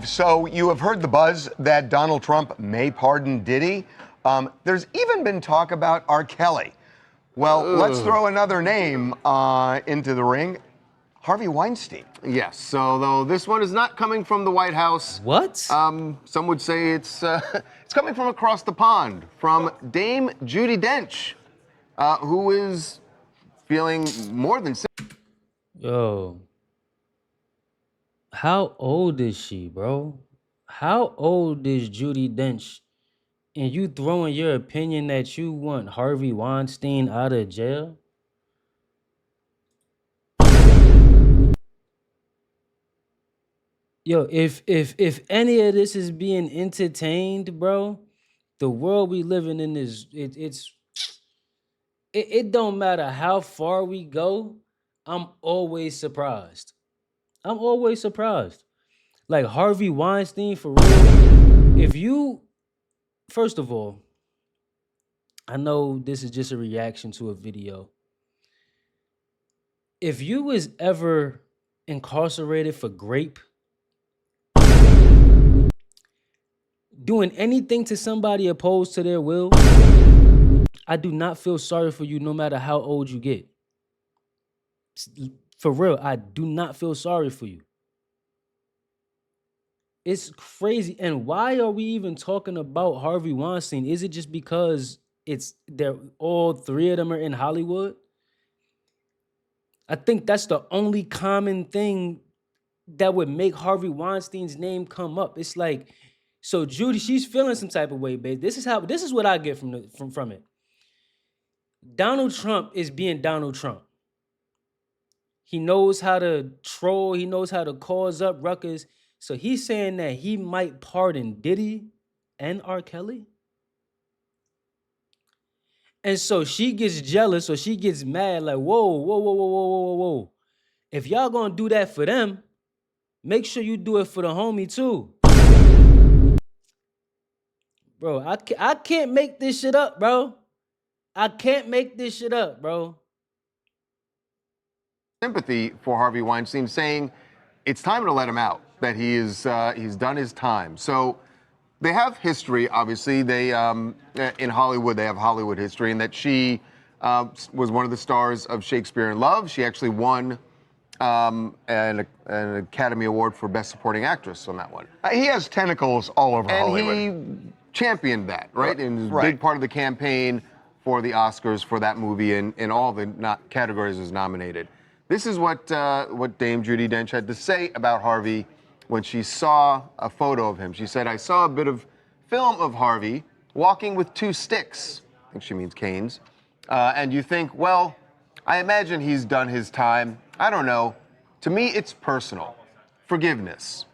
So you have heard the buzz that Donald Trump may pardon Diddy. There's even been talk about R. Kelly. Well, let's throw another name into the ring. Harvey Weinstein. Yes, so though this one is not coming from the White House. What? Some would say it's coming from across the pond, from Dame Judi Dench, who is feeling more than... Yo. How old is she, bro? How old is Judi Dench? And you throwing your opinion that you want Harvey Weinstein out of jail? Yo, if any of this is being entertained, bro, the world we living in is it don't matter how far we go, I'm always surprised. I'm always surprised. Like Harvey Weinstein, for real. If you, first of all, I know this is just a reaction to a video. If you was ever incarcerated for grape, doing anything to somebody opposed to their will, I do not feel sorry for you no matter how old you get. For real, I do not feel sorry for you. It's crazy. And why are we even talking about Harvey Weinstein? Is it just because they're all three of them are in Hollywood? I think that's the only common thing that would make Harvey Weinstein's name come up. It's like, so Judy, she's feeling some type of way, babe. This is what I get from it. Donald Trump is being Donald Trump. He knows how to troll. He knows how to cause up ruckus. So he's saying that he might pardon Diddy and R. Kelly. And so she gets jealous or she gets mad like, whoa. If y'all gonna do that for them, make sure you do it for the homie too. Bro, I can't make this shit up, bro. I can't make this shit up, bro. Sympathy for Harvey Weinstein, saying it's time to let him out, that he's done his time. So they have history, obviously. They in Hollywood, they have Hollywood history, and that she was one of the stars of Shakespeare in Love. She actually won an Academy Award for Best Supporting Actress on that one. He has tentacles all over Hollywood. And he championed that, right? And was a big part of the campaign for the Oscars for that movie, and in all the categories was nominated. This is what Dame Judi Dench had to say about Harvey when she saw a photo of him. She said, "I saw a bit of film of Harvey walking with two sticks." I think she means canes. And you think, well, I imagine he's done his time. I don't know. To me, it's personal. Forgiveness.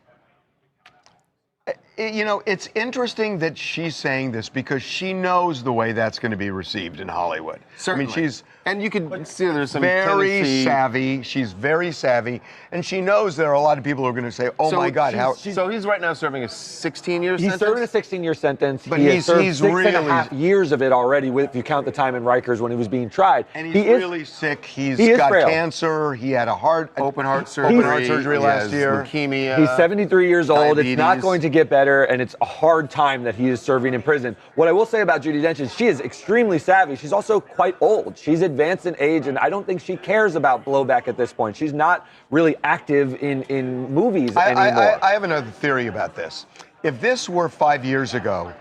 You know, it's interesting that she's saying this because she knows the way that's going to be received in Hollywood. Certainly. I mean, and you can see there's some very savvy. She's very savvy, and she knows there are a lot of people who are going to say, "Oh my God, how?" So he's right now serving a 16-year sentence. He's serving a 16-year sentence. But he he's served really 6.5 years of it already, if you count the time in Rikers when he was being tried. And he's really sick. He's got cancer. He had a open heart surgery last year. Leukemia. He's 73 years old. Diabetes. It's not going to get better, and it's a hard time that he is serving in prison. What I will say about Judi Dench is she is extremely savvy. She's also quite old. She's advanced in age, and I don't think she cares about blowback at this point. She's not really active in movies anymore. I have another theory about this. If this were 5 years ago,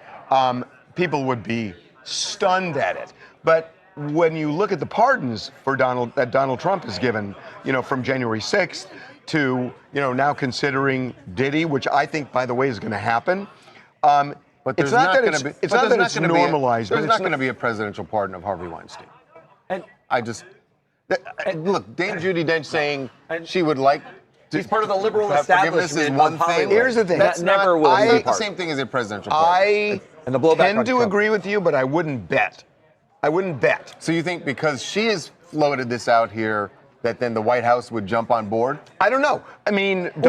people would be stunned at it. But when you look at the pardons for that Donald Trump has given, you know, from January 6th to, you know, now considering Diddy, which I think, by the way, is going to happen. But it's not that it's normalized. There's not going to be a presidential pardon of Harvey Weinstein. And look, Dame Judi Dench saying she would like to. He's part of the liberal have forgiveness establishment is one of thing. Hollywood. Here's the thing. That's never will not be the same thing as a presidential pardon. I And the blowback tend on to Trump. agree with you, but I wouldn't bet. I wouldn't bet. So you think because she has floated this out here, that then the White House would jump on board? I don't know. I mean, He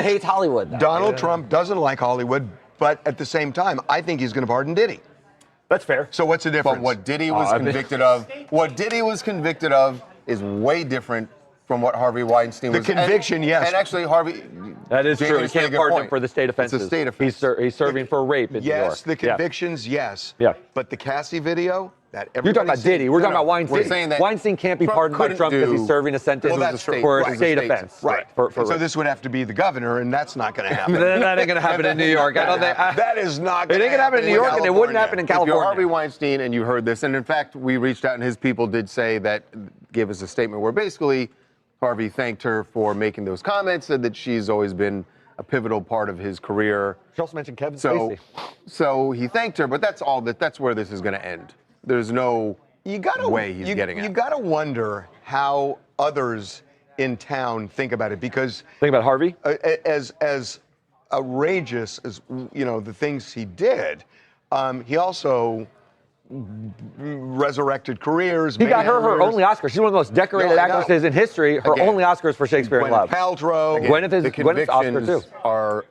hates Hollywood, though. Donald Trump doesn't like Hollywood, but at the same time, I think he's going to pardon Diddy. That's fair. So what's the difference? But what Diddy was convicted of is way different from what Harvey Weinstein The was. conviction, yes. And actually, Harvey. That is Jamie true. You just made a can't good pardon him point. for the state offenses. It's a state offense. He's serving for rape in New York. Yes, the convictions, yes. Yeah. But the Cassie video, that You're talking about Diddy. We're talking about Weinstein. We're saying that Weinstein can't be Trump pardoned by couldn't Trump because do- he's serving a sentence Well, that's true. for Right. a state States. offense. Right. For so rape. this would have to be the governor, and that's not going to happen. That ain't going to happen in New York. I don't think. That is not It going ain't going to happen in New York, and it wouldn't happen in If you're California. Harvey Weinstein and you heard this, and in fact, we reached out and his people did say that, gave us a statement where basically Harvey thanked her for making those comments, said that she's always been a pivotal part of his career. She also mentioned Kevin So, Spacey. so he thanked her, but that's all. That's where this is going to end. There's no way he's getting You it. got to wonder how others in town think about it, because Think about Harvey. as outrageous as the things he did, he also resurrected careers. He got her only Oscar. She's one of the most decorated No, I know. actresses in history. Her Again, only Oscar is for Shakespeare in Love. Paltrow. Again, the Gwyneth's Oscar too. convictions are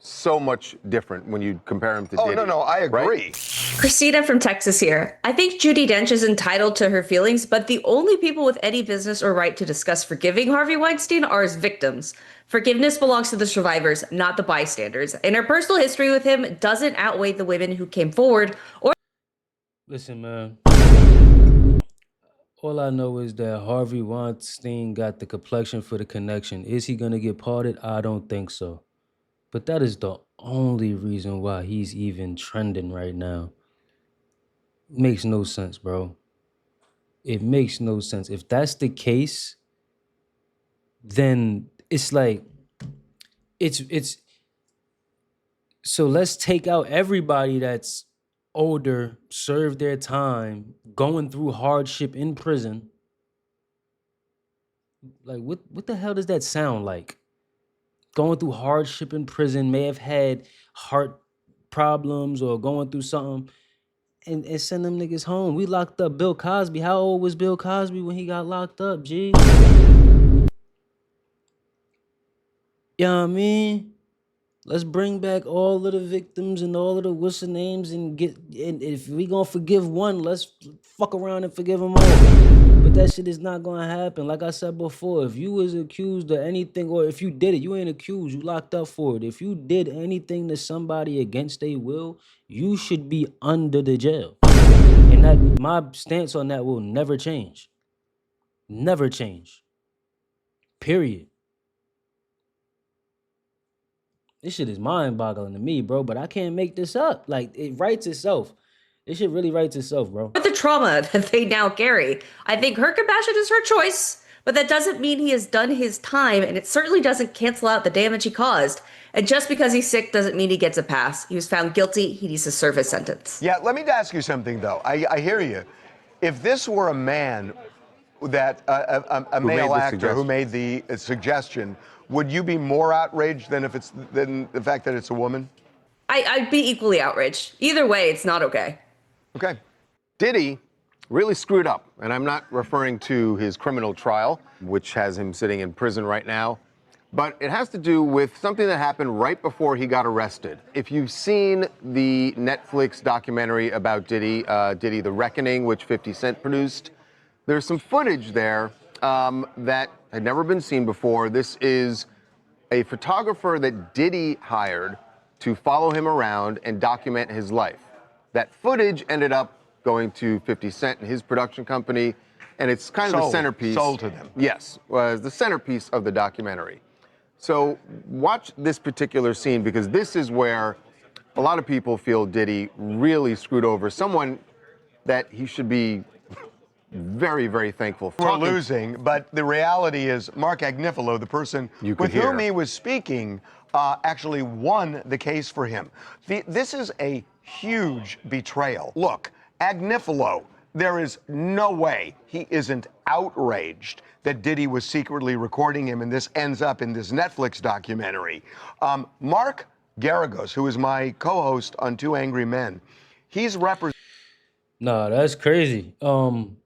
so much different when you compare him to Diddy. No, I agree. Right? Christina from Texas here. I think Judi Dench is entitled to her feelings, but the only people with any business or right to discuss forgiving Harvey Weinstein are his victims. Forgiveness belongs to the survivors, not the bystanders. And her personal history with him doesn't outweigh the women who came forward or Listen, man. All I know is that Harvey Weinstein got the complexion for the connection. Is he gonna get pardoned? I don't think so. But that is the only reason why he's even trending right now. Makes no sense, bro. It makes no sense. If that's the case, then it's like it's so let's take out everybody that's older, served their time, going through hardship in prison. Like what the hell does that sound like? Going through hardship in prison, may have had heart problems or going through something, and send them niggas home. We locked up Bill Cosby. How old was Bill Cosby when he got locked up, G? You know what I mean? Let's bring back all of the victims and all of the what's the names and if we gonna forgive one, let's fuck around and forgive them all. But that shit is not gonna happen. Like I said before, if you was accused of anything, or if you did it, you ain't accused, you locked up for it. If you did anything to somebody against their will, you should be under the jail. And that my stance on that will never change. Never change. Period. This shit is mind-boggling to me, bro, but I can't make this up. Like, it writes itself. This shit really writes itself, bro. the trauma that they now carry. I think her compassion is her choice, but that doesn't mean he has done his time, and it certainly doesn't cancel out the damage he caused. And just because he's sick doesn't mean he gets a pass. He was found guilty. He needs to serve his sentence. Yeah, let me ask you something, though. I hear you. If this were a man that a male actor who made the suggestion, would you be more outraged than the fact that it's a woman? I'd be equally outraged. Either way, it's not okay. Okay. Diddy really screwed up, and I'm not referring to his criminal trial, which has him sitting in prison right now, but it has to do with something that happened right before he got arrested. If you've seen the Netflix documentary about Diddy, Diddy The Reckoning, which 50 Cent produced, there's some footage there that had never been seen before. This is a photographer that Diddy hired to follow him around and document his life. That footage ended up going to 50 Cent and his production company, and it's kind of the centerpiece. Sold to them. Yes, was the centerpiece of the documentary. So watch this particular scene, because this is where a lot of people feel Diddy really screwed over someone that he should be very, very thankful for. We're losing, but the reality is Mark Agnifilo, the person with whom he was speaking, actually won the case for him. This is a huge betrayal. Look, Agnifilo, there is no way he isn't outraged that Diddy was secretly recording him, and this ends up in this Netflix documentary. Mark Garagos, who is my co-host on Two Angry Men, he's Nah, that's crazy.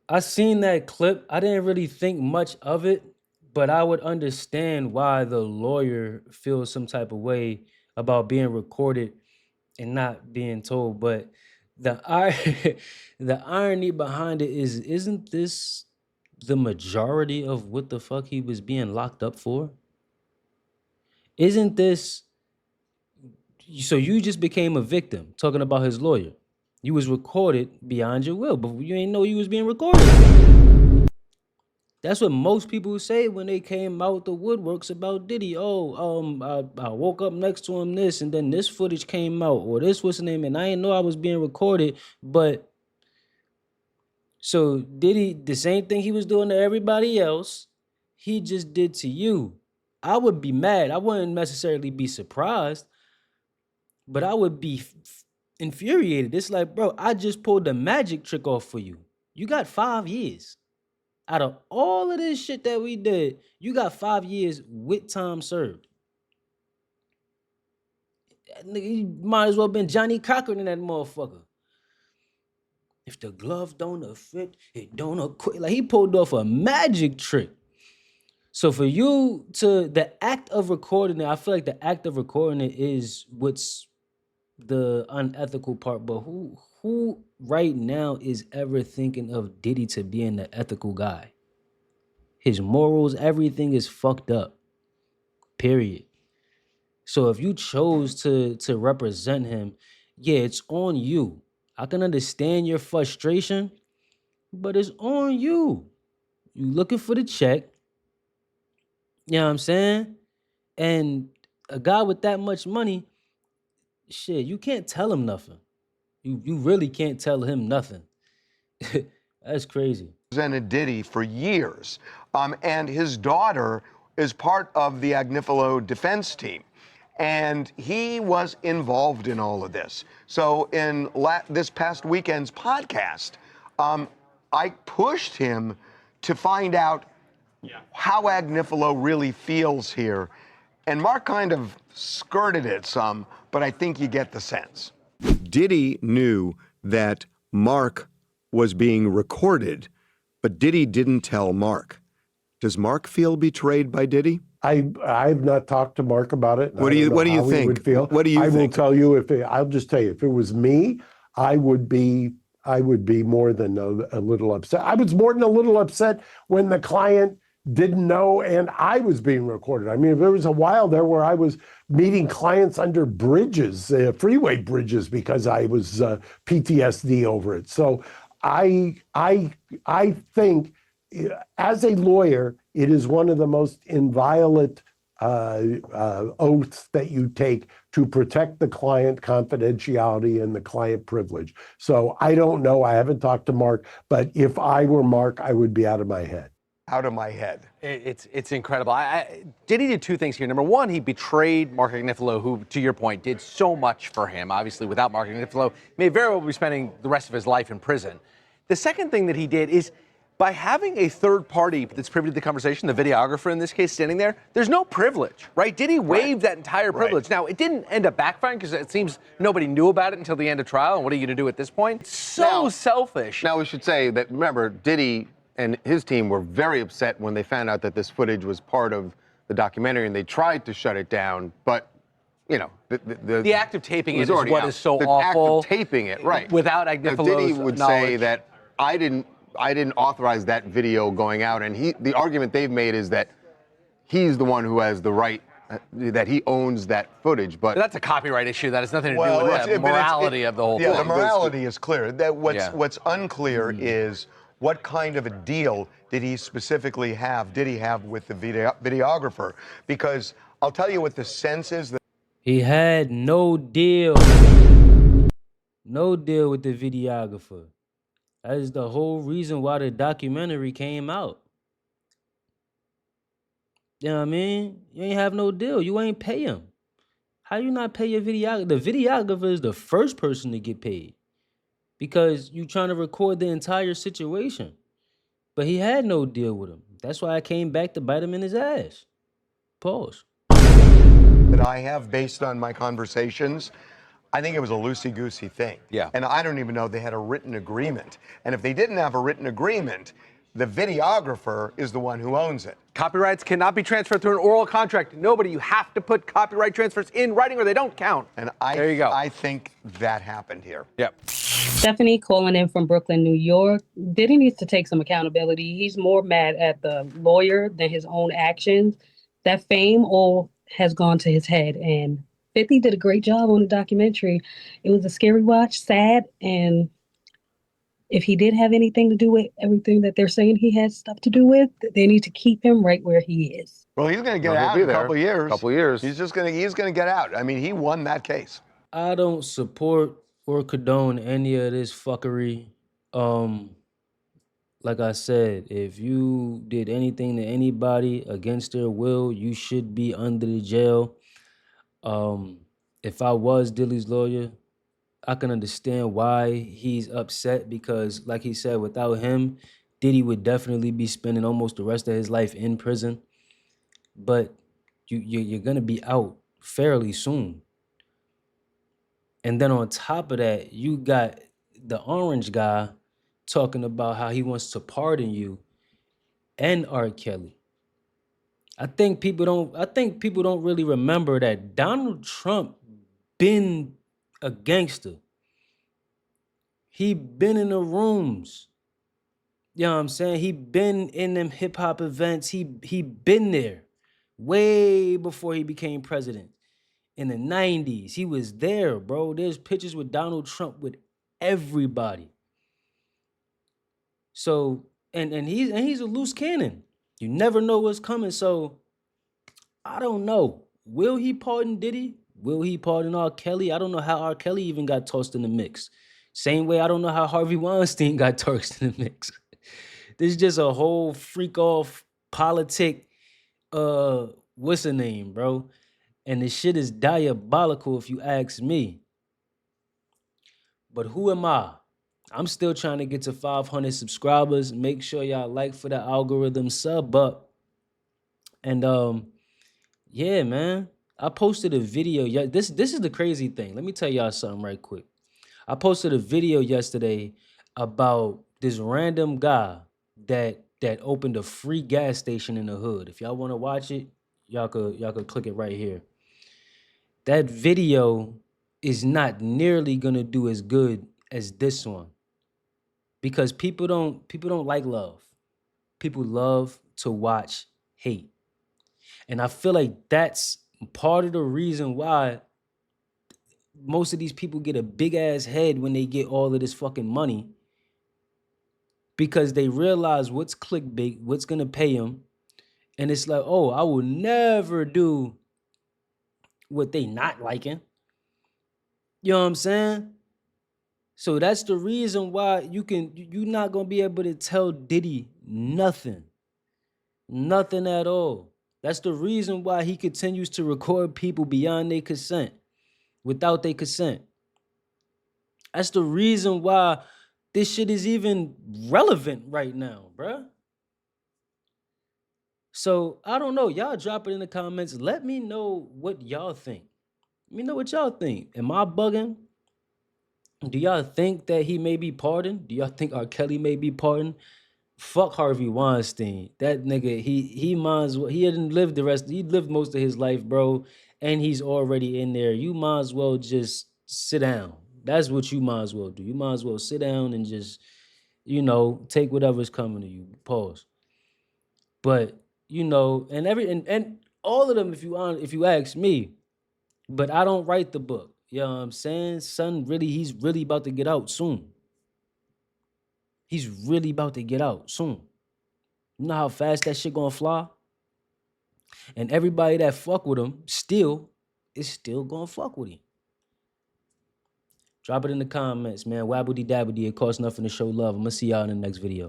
I seen that clip. I didn't really think much of it, but I would understand why the lawyer feels some type of way about being recorded and not being told. But the the irony behind it is, isn't this the majority of what the fuck he was being locked up for? Isn't this so you just became a victim talking about his lawyer? You was recorded beyond your will, but you ain't know you was being recorded. That's what most people say when they came out the woodworks about Diddy. Oh, I woke up next to him this, and then this footage came out, or this was the name, and I didn't know I was being recorded. But so Diddy, the same thing he was doing to everybody else, he just did to you. I would be mad. I wouldn't necessarily be surprised, but I would be infuriated. It's like, bro, I just pulled the magic trick off for you. You got 5 years. Out of all of this shit that we did, you got 5 years with time served. Nigga, you might as well been Johnny Cochran in that motherfucker. If the glove don't fit, it don't acquit. Like, he pulled off a magic trick. So for you to, the act of recording it, I feel like the act of recording it is what's the unethical part. But who right now is ever thinking of Diddy to being the ethical guy? His morals, everything is fucked up. Period. So if you chose to represent him, yeah, it's on you. I can understand your frustration, but it's on you. You looking for the check. You know what I'm saying? And a guy with that much money, shit, you can't tell him nothing. You really can't tell him nothing. That's crazy. Represented Diddy for years, and his daughter is part of the Agnifilo defense team, and he was involved in all of this. So in this past weekend's podcast, I pushed him to find out how Agnifilo really feels here, and Mark kind of skirted it some, but I think you get the sense. Diddy knew that Mark was being recorded, but Diddy didn't tell Mark. Does Mark feel betrayed by Diddy? I've not talked to Mark about it. What do you think? Would feel. What do you think? I will tell you I'll just tell you, if it was me, I would be more than a little upset. I was more than a little upset when the client didn't know and I was being recorded. I mean, there was a while there where I was meeting clients under bridges, freeway bridges, because I was PTSD over it. So I think, as a lawyer, it is one of the most inviolate oaths that you take to protect the client confidentiality and the client privilege. So I don't know. I haven't talked to Mark, but if I were Mark, I would be out of my head. Out of my head. It's incredible. Diddy did two things here. Number one, he betrayed Mark Agnifilo, who, to your point, did so much for him. Obviously, without Mark Agnifilo, he may very well be spending the rest of his life in prison. The second thing that he did is, by having a third party that's privy to the conversation, the videographer in this case standing there, there's no privilege, right? Diddy waived that entire privilege. Now, it didn't end up backfiring because it seems nobody knew about it until the end of trial. And what are you going to do at this point? It's so selfish. Now, we should say that, remember, Diddy and his team were very upset when they found out that this footage was part of the documentary, and they tried to shut it down, but, you know, the act of taping it is what is so the awful. The act of taping it, right. Without Agnifilo's Diddy would knowledge. say that I didn't authorize that video going out, and the argument they've made is that he's the one who has the right, that he owns that footage. But that's a copyright issue. That has nothing to do with the morality of the whole thing. Yeah, the morality is clear. That what's unclear is what kind of a deal did he have with the videographer? Because I'll tell you what the sense is. That he had no deal. No deal with the videographer. That is the whole reason why the documentary came out. You know what I mean? You ain't have no deal. You ain't pay him. How you not pay your videographer? The videographer is the first person to get paid because you trying to record the entire situation. But he had no deal with him. That's why I came back to bite him in his ass. Pause. That I have based on my conversations, I think it was a loosey-goosey thing. Yeah. And I don't even know they had a written agreement. And if they didn't have a written agreement, the videographer is the one who owns it. Copyrights cannot be transferred through an oral contract. Nobody, you have to put copyright transfers in writing or they don't count. And there you go. I think that happened here. Yep. Stephanie calling in from Brooklyn, New York. Diddy needs to take some accountability. He's more mad at the lawyer than his own actions. That fame all has gone to his head. And 50 did a great job on the documentary. It was a scary watch, sad. And if he did have anything to do with everything that they're saying he has stuff to do with, they need to keep him right where he is. Well, he's going to get Well, he'll out be in a there. couple of years. Couple years. He's going to get out. I mean, he won that case. I don't support or condone any of this fuckery. Like I said, if you did anything to anybody against their will, you should be under the jail. If I was Dilly's lawyer, I can understand why he's upset because, like he said, without him, Diddy would definitely be spending almost the rest of his life in prison. But you're gonna be out fairly soon. And then on top of that, you got the orange guy talking about how he wants to pardon you and R. Kelly. I think people don't really remember that Donald Trump been a gangster. He been in the rooms. You know what I'm saying? He been in them hip hop events. He been there way before he became president. In the 90s, he was there, bro. There's pictures with Donald Trump with everybody. So, and he's a loose cannon. You never know what's coming. So, I don't know. Will he pardon Diddy? Will he pardon R. Kelly? I don't know how R. Kelly even got tossed in the mix. Same way I don't know how Harvey Weinstein got tossed in the mix. This is just a whole freak off politic, what's the name, bro? And the shit is diabolical if you ask me. But who am I? I'm still trying to get to 500 subscribers. Make sure y'all like for the algorithm, sub up. And yeah, man. I posted a video. Yeah, this is the crazy thing. Let me tell y'all something right quick. I posted a video yesterday about this random guy that opened a free gas station in the hood. If y'all want to watch it, y'all could click it right here. That video is not nearly gonna do as good as this one because people don't like love. People love to watch hate. And I feel like that's part of the reason why most of these people get a big ass head when they get all of this fucking money because they realize what's clickbait, what's gonna pay them. And it's like, oh, I will never do what they not liking. You know what I'm saying? So that's the reason why you're not gonna be able to tell Diddy nothing. Nothing at all. That's the reason why he continues to record people beyond their consent, without their consent. That's the reason why this shit is even relevant right now, bruh. So I don't know. Y'all drop it in the comments. Let me know what y'all think. Let me know what y'all think. Am I bugging? Do y'all think that he may be pardoned? Do y'all think R. Kelly may be pardoned? Fuck Harvey Weinstein. That nigga, he might as well, he hadn't lived he lived most of his life, bro, and he's already in there. You might as well just sit down. That's what you might as well do. You might as well sit down and just, take whatever's coming to you. Pause. But, and all of them, if you ask me, but I don't write the book. You know what I'm saying? He's really about to get out soon. He's really about to get out soon. You know how fast that shit gonna fly? And everybody that fuck with him is still gonna fuck with him. Drop it in the comments, man. Wabbity dabbity. It costs nothing to show love. I'm gonna see y'all in the next video.